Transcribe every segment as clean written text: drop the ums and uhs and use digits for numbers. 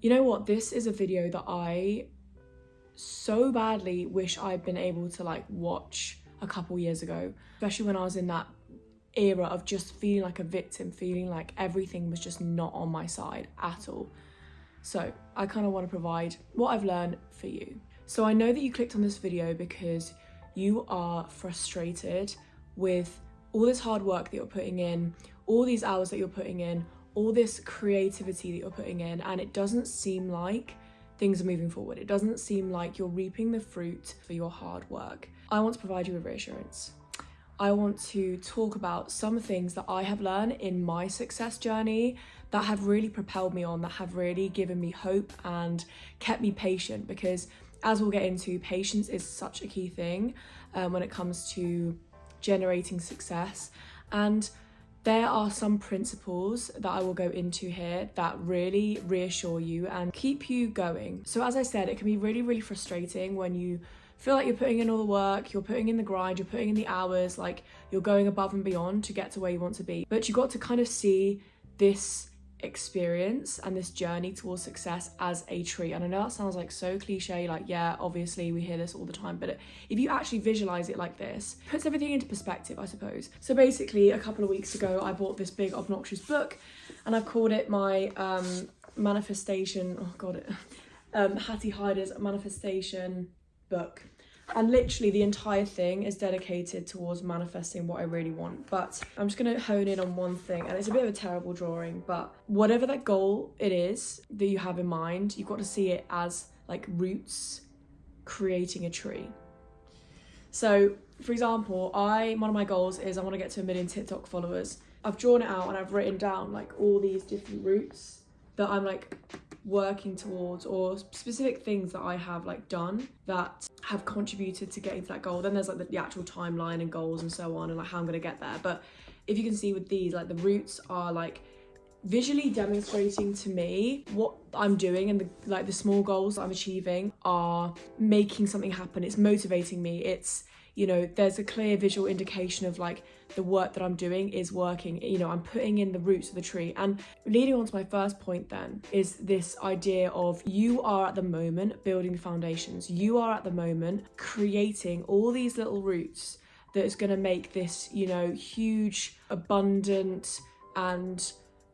You know what? This is a video that I so badly wish I'd been able to like watch a couple years ago, especially when I was in that era of just feeling like a victim, feeling like everything was just not on my side at all. So I kind of want to provide what I've learned for you. So I know that you clicked on this video because you are frustrated with all this hard work that you're putting in, all these hours that you're putting in, all this creativity that you're putting in, and it doesn't seem like things are moving forward. It doesn't seem like you're reaping the fruit for your hard work. I want to provide you with reassurance. I want to talk about some things that I have learned in my success journey that have really propelled me on, that have really given me hope and kept me patient, because as we'll get into, patience is such a key thing when it comes to generating success. And there are some principles that I will go into here that really reassure you and keep you going. So as I said, it can be really, really frustrating when you feel like you're putting in all the work, you're putting in the grind, you're putting in the hours, like you're going above and beyond to get to where you want to be. But you got to kind of see this experience and this journey towards success as a tree. And I know that sounds like so cliche, like yeah, obviously we hear this all the time, but if you actually visualize it like this, it puts everything into perspective, I suppose. So basically a couple of weeks ago I bought this big obnoxious book and I've called it my manifestation, Hattie Hyder's manifestation book. And literally the entire thing is dedicated towards manifesting what I really want. But I'm just going to hone in on one thing, and it's a bit of a terrible drawing, but whatever that goal it is that you have in mind, you've got to see it as like roots creating a tree. So for example, one of my goals is I want to get to 1 million TikTok followers. I've drawn it out and I've written down like all these different roots that I'm like working towards, or specific things that I have like done that have contributed to getting to that goal. Then there's like the actual timeline and goals and so on, and like how I'm going to get there. But if you can see with these, like the roots are like visually demonstrating to me what I'm doing, and the small goals that I'm achieving are making something happen. It's motivating me. It's, you know, there's a clear visual indication of like the work that I'm doing is working. You know, I'm putting in the roots of the tree. And leading on to my first point then is this idea of you are at the moment building the foundations. You are at the moment creating all these little roots that is going to make this, you know, huge, abundant and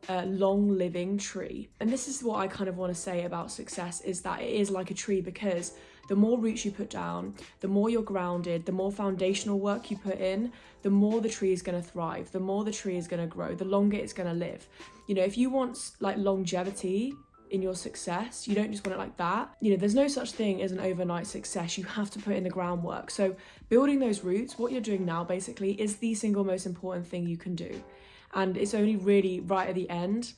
long living tree. And this is what I kind of want to say about success, is that it is like a tree, because the more roots you put down, the more you're grounded, the more foundational work you put in, the more the tree is going to thrive, the more the tree is going to grow, the longer it's going to live. You know, if you want like longevity in your success, you don't just want it like that. You know, there's no such thing as an overnight success. You have to put in the groundwork. So building those roots, what you're doing now basically, is the single most important thing you can do. And it's only really right at the end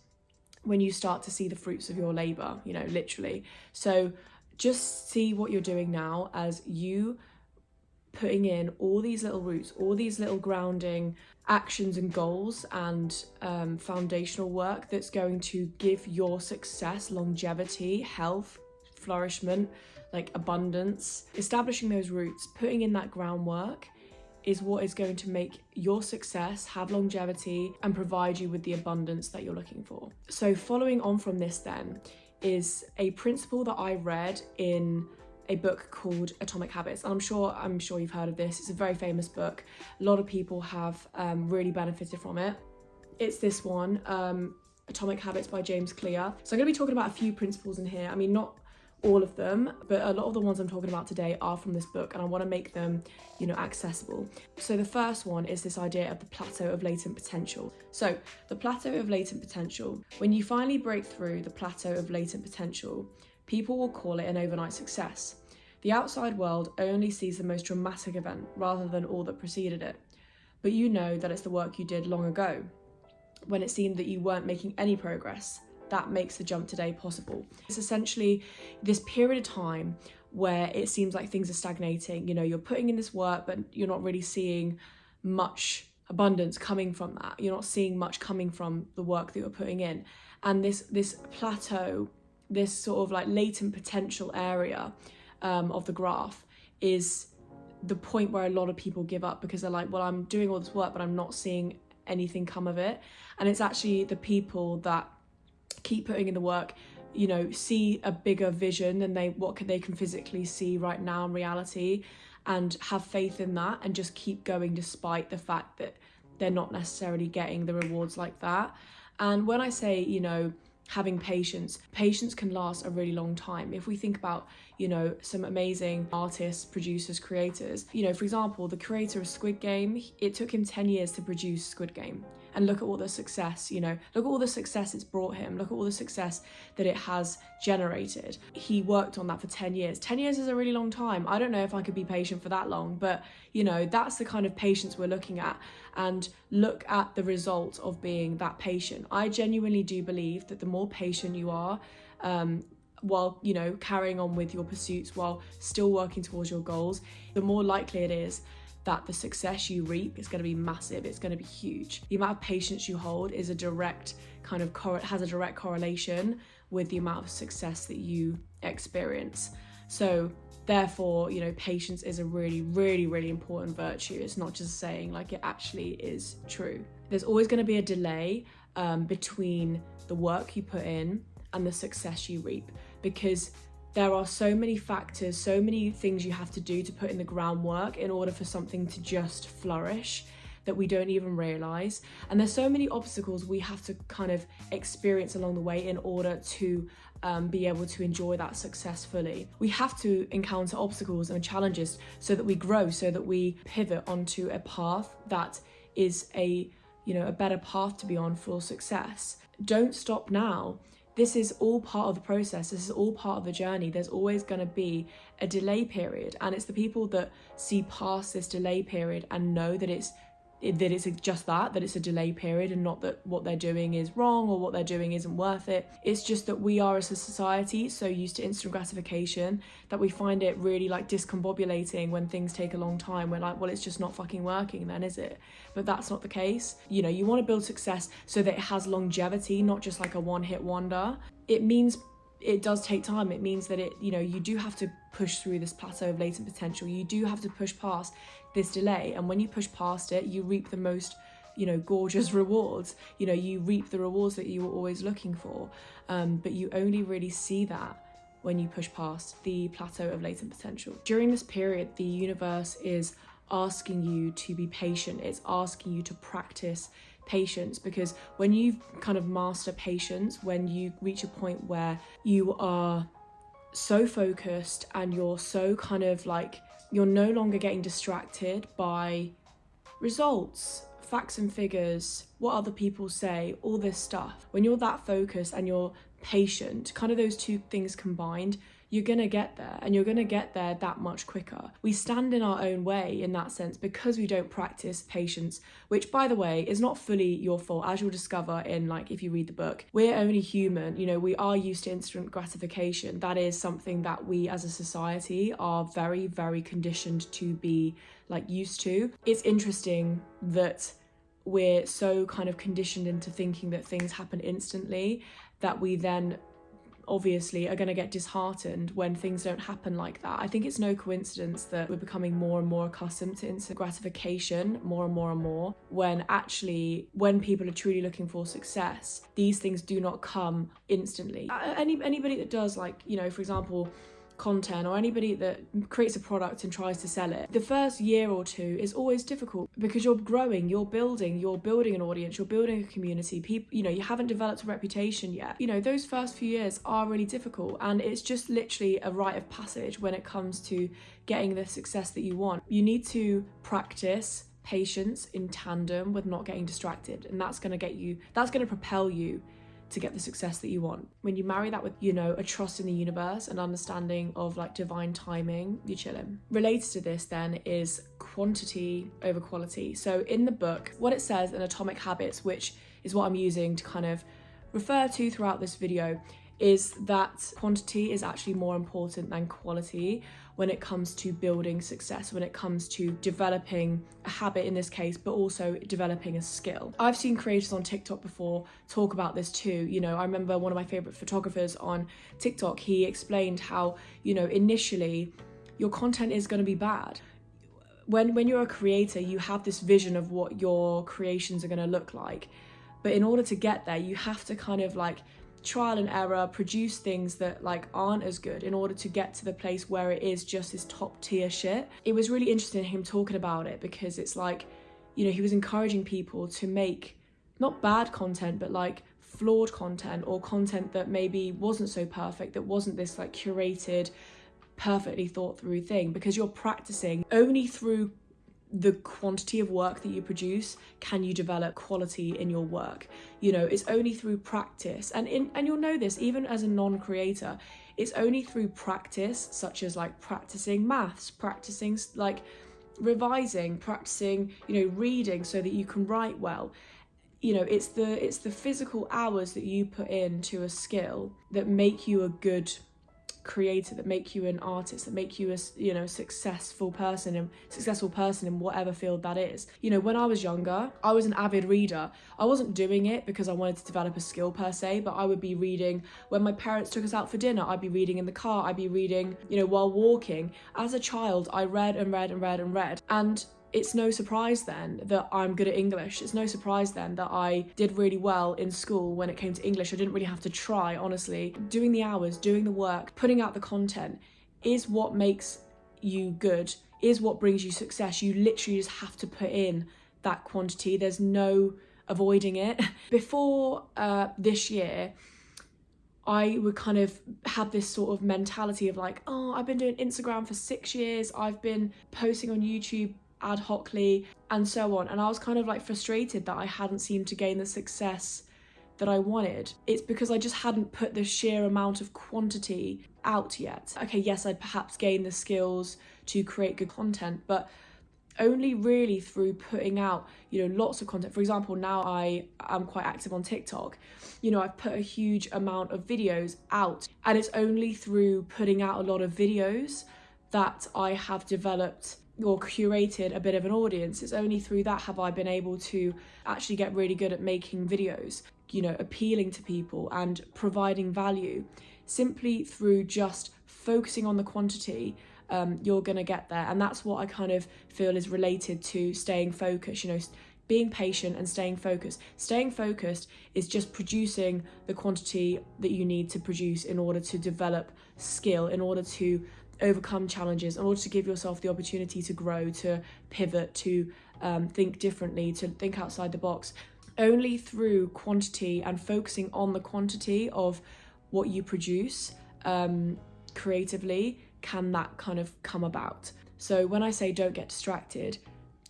when you start to see the fruits of your labor, you know, literally. So just see what you're doing now as you putting in all these little roots, all these little grounding actions and goals and foundational work that's going to give your success longevity, health, flourishment, like abundance. Establishing those roots, putting in that groundwork is what is going to make your success have longevity and provide you with the abundance that you're looking for. So following on from this then is a principle that I read in a book called Atomic Habits. And I'm sure you've heard of this. It's a very famous book. A lot of people have really benefited from it. It's this one, Atomic Habits by James Clear. So I'm going to be talking about a few principles in here. I mean, not all of them, but a lot of the ones I'm talking about today are from this book, and I want to make them, you know, accessible. So the first one is this idea of the plateau of latent potential. So the plateau of latent potential, when you finally break through the plateau of latent potential, people will call it an overnight success. The outside world only sees the most dramatic event rather than all that preceded it. But you know that it's the work you did long ago, when it seemed that you weren't making any progress, that makes the jump today possible. It's essentially this period of time where it seems like things are stagnating. You know, you're putting in this work, but you're not really seeing much abundance coming from that. You're not seeing much coming from the work that you're putting in. And this plateau, this sort of like latent potential area of the graph is the point where a lot of people give up, because they're like, well, I'm doing all this work, but I'm not seeing anything come of it. And it's actually the people that keep putting in the work, you know, see a bigger vision than they can physically see right now in reality, and have faith in that and just keep going despite the fact that they're not necessarily getting the rewards like that. And when I say, you know, having patience can last a really long time. If we think about, you know, some amazing artists, producers, creators, you know, for example, the creator of Squid Game, it took him 10 years to produce Squid Game. And look at all the success, you know, look at all the success it's brought him. Look at all the success that it has generated. He worked on that for 10 years. 10 years is a really long time. I don't know if I could be patient for that long, but, you know, that's the kind of patience we're looking at. And look at the result of being that patient. I genuinely do believe that the more patient you are, while, you know, carrying on with your pursuits, while still working towards your goals, the more likely it is that the success you reap is going to be massive. It's going to be huge. The amount of patience you hold is a direct kind of has a direct correlation with the amount of success that you experience. So therefore, you know, patience is a really, really, really important virtue. It's not just saying, like, it actually is true. There's always going to be a delay between the work you put in and the success you reap, because there are so many factors, so many things you have to do to put in the groundwork in order for something to just flourish that we don't even realize. And there's so many obstacles we have to kind of experience along the way in order to be able to enjoy that success fully. We have to encounter obstacles and challenges so that we grow, so that we pivot onto a path that is a better path to be on for success. Don't stop now. This is all part of the process. This is all part of the journey. There's always going to be a delay period, and it's the people that see past this delay period and know that it's just that it's a delay period, and not that what they're doing is wrong or what they're doing isn't worth it. It's just that we are, as a society, so used to instant gratification that we find it really like discombobulating when things take a long time. We're like, well, it's just not fucking working then, is it? But that's not the case. You know, you want to build success so that it has longevity, not just like a one-hit wonder. It means it does take time. It means that you do have to push through this plateau of latent potential. You do have to push past this delay, and when you push past it, you reap the most gorgeous rewards. You reap the rewards that you were always looking for, but you only really see that when you push past the plateau of latent potential. During this period, the universe is asking you to be patient. It's asking you to practice patience, because when you kind of master patience, when you reach a point where you are so focused and you're so kind of like, you're no longer getting distracted by results, facts and figures, what other people say, all this stuff. When you're that focused and you're patient, kind of those two things combined, you're gonna get there, and you're gonna get there that much quicker. We stand in our own way in that sense because we don't practice patience, which, by the way, is not fully your fault, as you'll discover in, like, if you read the book. We're only human. We are used to instant gratification. That is something that we as a society are very, very conditioned to be like used to. It's interesting that we're so kind of conditioned into thinking that things happen instantly that we then obviously are going to get disheartened when things don't happen like that. I think it's no coincidence that we're becoming more and more accustomed to instant gratification more and more and more, when actually, when people are truly looking for success, these things do not come instantly. Anybody that does, like, for example, content, or anybody that creates a product and tries to sell it, the first year or two is always difficult because you're growing, you're building an audience, you're building a community. People, you haven't developed a reputation yet. Those first few years are really difficult, and it's just literally a rite of passage when it comes to getting the success that you want. You need to practice patience in tandem with not getting distracted, and that's going to propel you to get the success that you want. When you marry that with, a trust in the universe and understanding of like divine timing, you're chilling. Related to this then is quantity over quality. So in the book, what it says in Atomic Habits, which is what I'm using to kind of refer to throughout this video, is that quantity is actually more important than quality when it comes to building success, when it comes to developing a habit in this case, but also developing a skill. I've seen creators on TikTok before talk about this too. I remember one of my favorite photographers on TikTok, he explained how, initially your content is going to be bad. When you're a creator, you have this vision of what your creations are going to look like. But in order to get there, you have to kind of like trial and error, produce things that like aren't as good in order to get to the place where it is just this top tier shit. It was really interesting him talking about it, because it's like, you know, he was encouraging people to make not bad content, but like flawed content, or content that maybe wasn't so perfect, that wasn't this like curated, perfectly thought through thing, because you're practicing. Only through the quantity of work that you produce can you develop quality in your work. You know, it's only through practice, and you'll know this even as a non-creator. It's only through practice, such as like practicing maths, practicing like revising, practicing, you know, reading so that you can write well. You know, it's the physical hours that you put into a skill that make you a good creator, that make you an artist, that make you a, you know, successful person in whatever field that is. You know, when I was younger, I was an avid reader. I wasn't doing it because I wanted to develop a skill per se, but I would be reading when my parents took us out for dinner. I'd be reading in the car, I'd be reading, you know, while walking. As a child, I read and read and read and read, and it's no surprise then that I'm good at English. It's no surprise then that I did really well in school when it came to English. I didn't really have to try, honestly. Doing the hours, doing the work, putting out the content is what makes you good, is what brings you success. You literally just have to put in that quantity. There's no avoiding it. Before this year, I would kind of have this sort of mentality of like, oh, I've been doing Instagram for 6 years. I've been posting on YouTube ad hocly and so on, and I was kind of like frustrated that I hadn't seemed to gain the success that I wanted. It's because I just hadn't put the sheer amount of quantity out yet. Okay, yes, I'd perhaps gained the skills to create good content, but only really through putting out, you know, lots of content. For example, now I am quite active on TikTok. You know, I've put a huge amount of videos out, and it's only through putting out a lot of videos that I have developed or curated a bit of an audience. It's only through that have I been able to actually get really good at making videos, you know, appealing to people and providing value. Simply through just focusing on the quantity, you're gonna get there. And that's what I kind of feel is related to staying focused, you know, being patient and staying focused. Staying focused is just producing the quantity that you need to produce in order to develop skill, in order to overcome challenges, in order to give yourself the opportunity to grow, to pivot, to think differently, to think outside the box. Only through quantity and focusing on the quantity of what you produce creatively can that kind of come about. So when I say don't get distracted,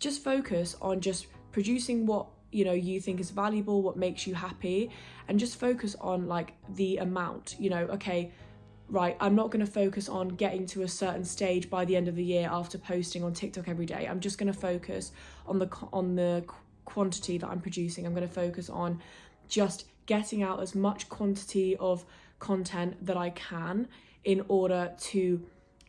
just focus on just producing what, you know, you think is valuable, what makes you happy, and just focus on like the amount. You know, okay, right, I'm not going to focus on getting to a certain stage by the end of the year after posting on TikTok every day. I'm just going to focus on the quantity that I'm producing. I'm going to focus on just getting out as much quantity of content that I can in order to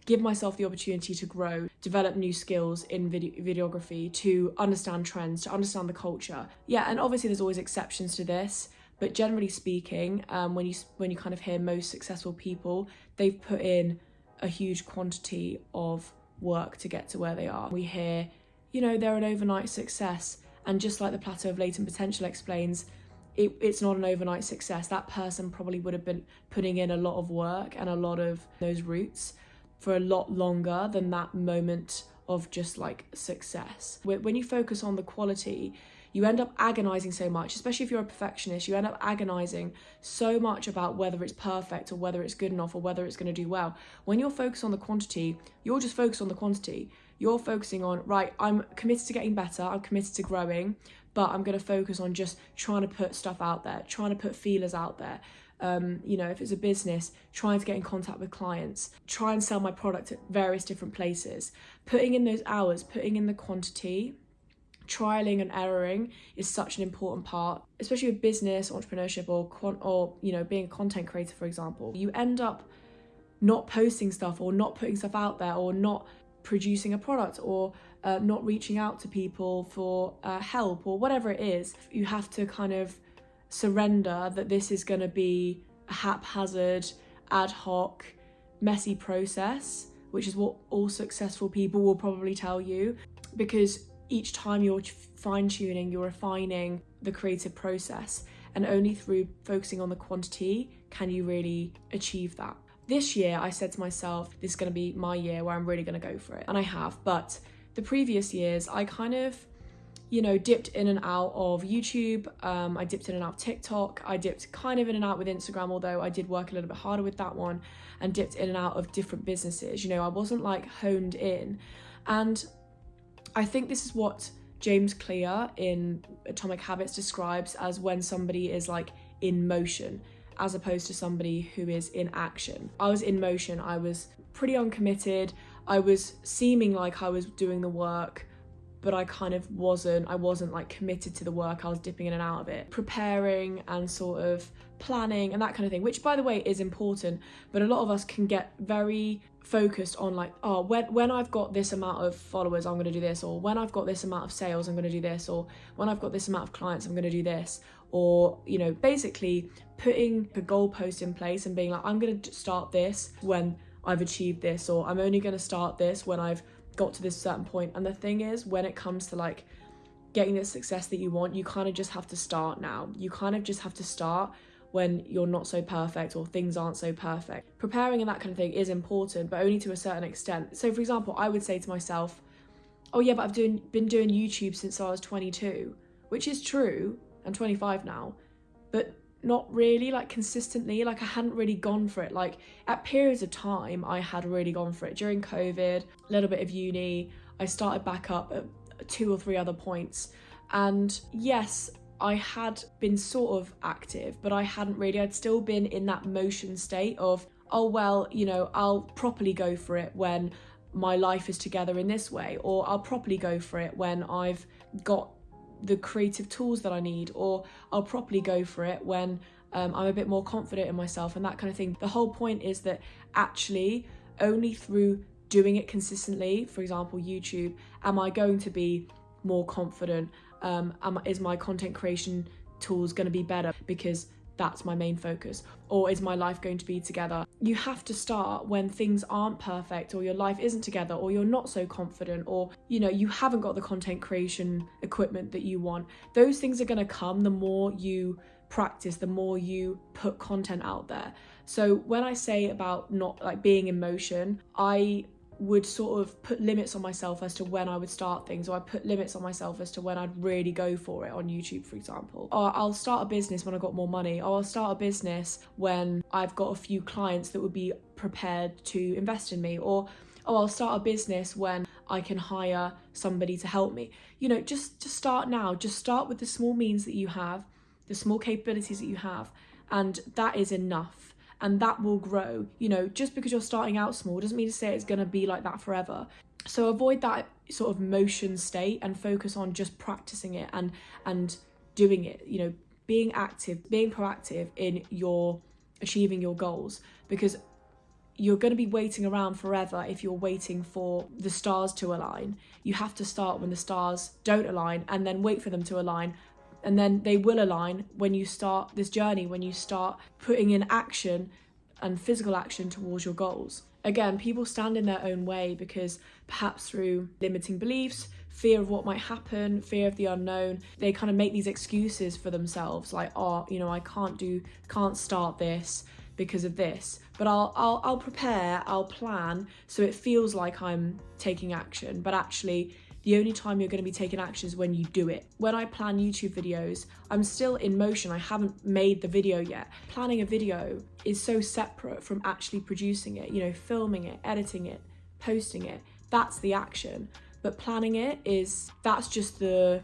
give myself the opportunity to grow, develop new skills in videography, to understand trends, to understand the culture. Yeah, and obviously there's always exceptions to this. But generally speaking, when you kind of hear most successful people, they've put in a huge quantity of work to get to where they are. We hear, you know, they're an overnight success. And just like the Plateau of latent potential explains, it's not an overnight success. That person probably would have been putting in a lot of work and a lot of those roots for a lot longer than that moment of just like success. When you focus on the quality, you end up agonizing so much, especially if you're a perfectionist. You end up agonizing so much about whether it's perfect or whether it's good enough or whether it's going to do well. When you're focused on the quantity, you're just focused on the quantity. You're focusing on, right, I'm committed to getting better, I'm committed to growing, but I'm going to focus on just trying to put stuff out there, trying to put feelers out there. You know, if it's a business, trying to get in contact with clients, try and sell my product at various different places. Putting in those hours, putting in the quantity, trialing and erroring is such an important part, especially with business, entrepreneurship, or you know, being a content creator, for example. You end up not posting stuff or not putting stuff out there or not producing a product or not reaching out to people for help or whatever it is. You have to kind of surrender that this is going to be a haphazard, ad hoc, messy process, which is what all successful people will probably tell you, because each time you're fine-tuning, you're refining the creative process. and only through focusing on the quantity can you really achieve that. This year I said to myself, this is going to be my year where I'm really going to go for it, and I have. But the previous years I kind of, you know, dipped in and out of YouTube, I dipped in and out of TikTok, I dipped kind of in and out with Instagram, although I did work a little bit harder with that one, and dipped in and out of different businesses. You know, I wasn't like honed in. And I think this is what James Clear in Atomic Habits describes as when somebody is like in motion, as opposed to somebody who is in action. I was in motion, I was pretty uncommitted, I was seeming like I was doing the work, but I kind of wasn't. I wasn't like committed to the work, I was dipping in and out of it. Preparing and sort of planning and that kind of thing, which by the way is important, but a lot of us can get very focused on like, oh, when I've got this amount of followers, I'm gonna do this, or when I've got this amount of sales, I'm gonna do this, or when I've got this amount of clients, I'm gonna do this. Or, you know, basically putting a goalpost in place and being like, I'm gonna start this when I've achieved this, or I'm only gonna start this when I've got to this certain point. And the thing is, when it comes to like getting the success that you want, you kind of just have to start now. You kind of just have to start when you're not so perfect or things aren't so perfect. Preparing and that kind of thing is important, but only to a certain extent. So for example, I would say to myself, oh yeah, but I've been doing YouTube since I was 22, which is true. I'm 25 now, but not really like consistently. Like I hadn't really gone for it. Like at periods of time I had really gone for it. During COVID, a little bit of uni, I started back up at 2 or 3 other points, and yes, I had been sort of active, but I hadn't really. I'd still been in that motion state of, oh well, you know, I'll properly go for it when my life is together in this way, or I'll properly go for it when I've got the creative tools that I need, or I'll properly go for it when I'm a bit more confident in myself and that kind of thing. The whole point is that actually only through doing it consistently, for example YouTube, am I going to be more confident, is my content creation tools going to be better because that's my main focus, or is my life going to be together? You have to start when things aren't perfect, or your life isn't together, or you're not so confident, or you know, you haven't got the content creation equipment that you want. Those things are going to come the more you practice, the more you put content out there. So when I say about not like being in motion, I would sort of put limits on myself as to when I would start things, or I put limits on myself as to when I'd really go for it on YouTube, for example. Or I'll start a business when I've got more money, or I'll start a business when I've got a few clients that would be prepared to invest in me, or I'll start a business when I can hire somebody to help me. You know, just start now. Just start with the small means that you have, the small capabilities that you have, and that is enough. And that will grow. You know, just because you're starting out small doesn't mean to say it's going to be like that forever. So avoid that sort of motion state and focus on just practicing it and doing it, you know, being active, being proactive in your achieving your goals, because you're going to be waiting around forever if you're waiting for the stars to align. You have to start when the stars don't align and then wait for them to align. And then they will align when you start this journey, when you start putting in action and physical action towards your goals. Again, people stand in their own way because perhaps through limiting beliefs, fear of what might happen, fear of the unknown, they kind of make these excuses for themselves like, oh, you know, I can't start this because of this, but I'll prepare, I'll plan so it feels like I'm taking action, but actually the only time you're going to be taking action is when you do it. When I plan YouTube videos, I'm still in motion. I haven't made the video yet. Planning a video is so separate from actually producing it, you know, filming it, editing it, posting it. That's the action. But planning it that's just the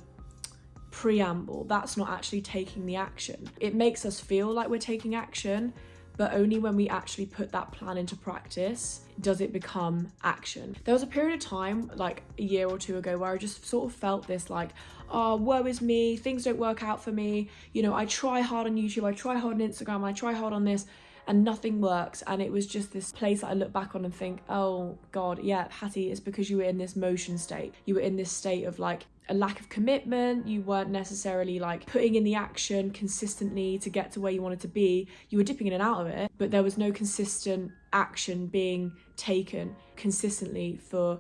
preamble. That's not actually taking the action. It makes us feel like we're taking action, but only when we actually put that plan into practice does it become action. There was a period of time, like a year or 2 ago, where I just sort of felt this like, oh, woe is me, things don't work out for me. You know, I try hard on YouTube, I try hard on Instagram, I try hard on this, and nothing works. And it was just this place that I look back on and think, oh God, yeah, Hattie, it's because you were in this motion state. You were in this state of like a lack of commitment. You weren't necessarily like putting in the action consistently to get to where you wanted to be. You were dipping in and out of it, but there was no consistent action being taken consistently for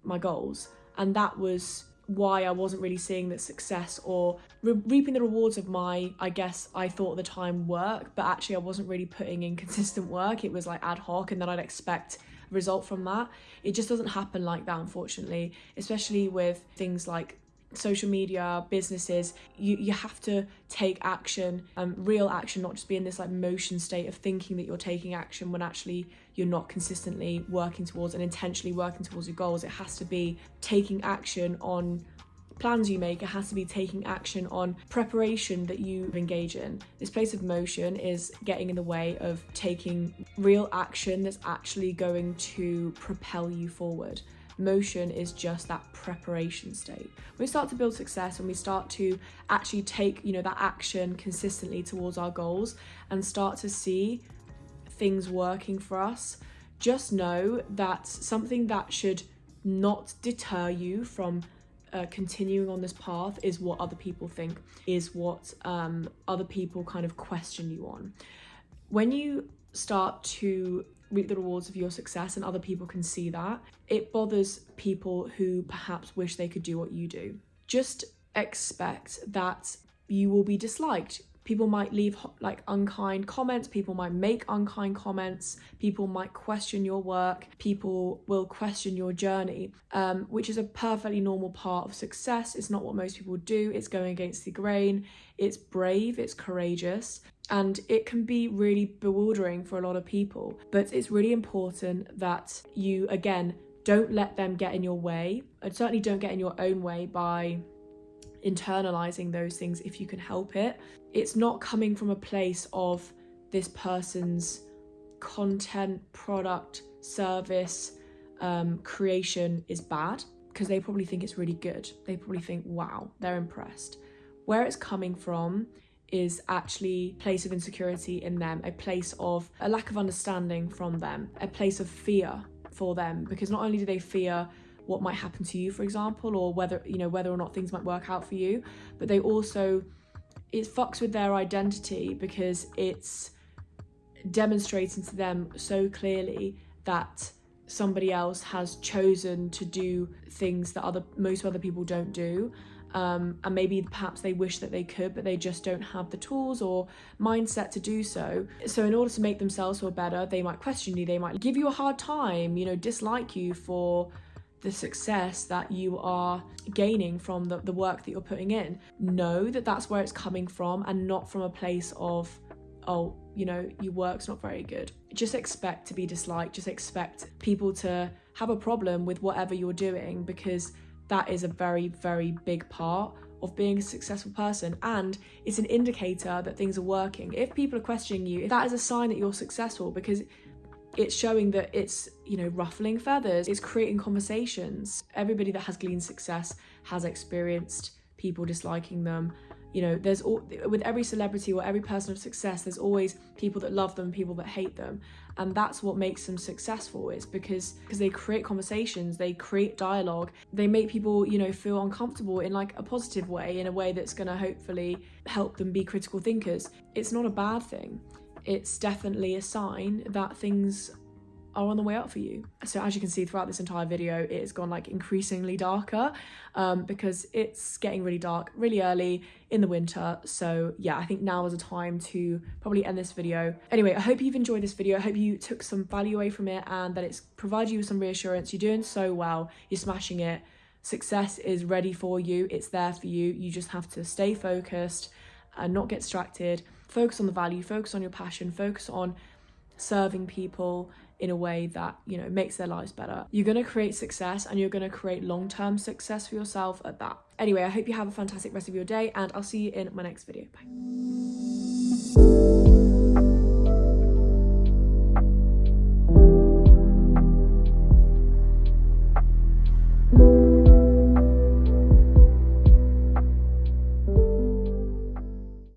my goals. And that was why I wasn't really seeing the success or reaping the rewards of my, I guess I thought at the time, work, but actually I wasn't really putting in consistent work. It was like ad hoc, and then I'd expect a result from that. It just doesn't happen like that, unfortunately, especially with things like social media, businesses. You have to take action, real action, not just be in this like motion state of thinking that you're taking action when actually you're not consistently working towards and intentionally working towards your goals. It has to be taking action on plans you make. It has to be taking action on preparation that you engage in. This place of motion is getting in the way of taking real action that's actually going to propel you forward. Motion is just that preparation state. When we start to build success, when we start to actually take, that action consistently towards our goals and start to see things working for us, just know that something that should not deter you from continuing on this path is what other people think, is what other people kind of question you on. When you start to reap the rewards of your success and other people can see that, it bothers people who perhaps wish they could do what you do. Just expect that you will be disliked. People might leave like unkind comments, people might make unkind comments, people might question your work, people will question your journey, which is a perfectly normal part of success. It's not what most people do. It's going against the grain. It's brave, it's courageous, and it can be really bewildering for a lot of people. But it's really important that you, again, don't let them get in your way, and certainly don't get in your own way by internalizing those things if you can help it. It's not coming from a place of this person's content, product, service, creation is bad, because they probably think it's really good. They probably think, wow, they're impressed. Where it's coming from is actually a place of insecurity in them, a place of a lack of understanding from them, a place of fear for them, because not only do they fear what might happen to you, for example, or whether or not things might work out for you, but it fucks with their identity, because it's demonstrating to them so clearly that somebody else has chosen to do things that most other people don't do. And maybe perhaps they wish that they could, but they just don't have the tools or mindset to do so. So in order to make themselves feel better, they might question you, they might give you a hard time, dislike you for the success that you are gaining from the work that you're putting in. Know that that's where it's coming from, and not from a place of, your work's not very good. Just expect to be disliked. Just expect people to have a problem with whatever you're doing, because that is a very, very big part of being a successful person, and it's an indicator that things are working. If people are questioning you, that is a sign that you're successful, because it's showing that it's, ruffling feathers, it's creating conversations. Everybody that has gleaned success has experienced people disliking them. With every celebrity or every person of success, there's always people that love them, people that hate them. And that's what makes them successful, is because they create conversations, they create dialogue, they make people, feel uncomfortable in like a positive way, in a way that's gonna hopefully help them be critical thinkers. It's not a bad thing. It's definitely a sign that things are on the way up for you. So as you can see throughout this entire video, it has gone like increasingly darker, because it's getting really dark really early in the winter. So yeah, I think now is a time to probably end this video. Anyway, I hope you've enjoyed this video. I hope you took some value away from it, and that it's provided you with some reassurance. You're doing so well, you're smashing it. Success is ready for you, it's there for you. You just have to stay focused and not get distracted. Focus on the value, focus on your passion, focus on serving people in a way that, makes their lives better. You're going to create success, and you're going to create long-term success for yourself at that. Anyway, I hope you have a fantastic rest of your day, and I'll see you in my next video. Bye.